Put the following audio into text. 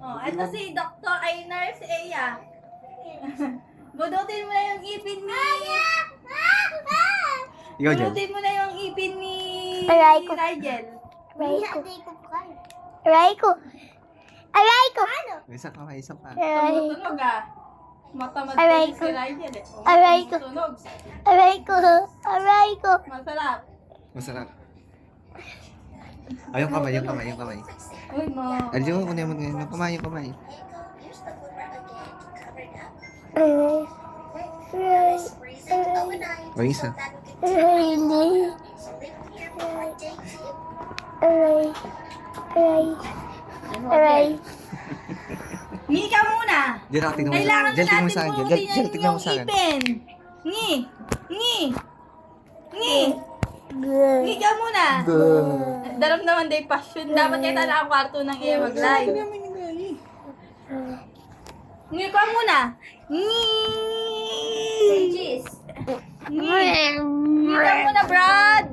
Oh, ito si Dr. ay nurse Eya. Budutin mo na yung ipin ni... Ikaw dyan. Budutin mo na yung ipin ni... Aray ko. Rigel. Aray ko. Aray ko. Isa ka pa, isa pa. Aray. Tumutunog ah. Matamad Aray kasi ko. si Rigel eh. Oh, Aray ko. tumutunog. Aray ko. Aray ko. Masarap. Masarap. Ay, yung kamay, yung kamay, yung kamay. Uy, Ay, yung kunin mo ngayon. Yung kamay, yung kamay. Aray. Aray. O, isa. Aray. Hindi. Aray. Aray. Aray. Ngi ka muna. Diyan ako, tignan mo sa Kailangan akin. Diyan, tignan mo natin sa akin. budutin Diyan, tignan mo yung sa akin. ipin. Ngi. Ngi. Ngi. Ngi ka muna. Daram naman day passion. Dapat kaya tayo nakakwarto ng iya mag-live. Ngi ka muna. Ngi. Ngi. Ngi ka muna, Brad.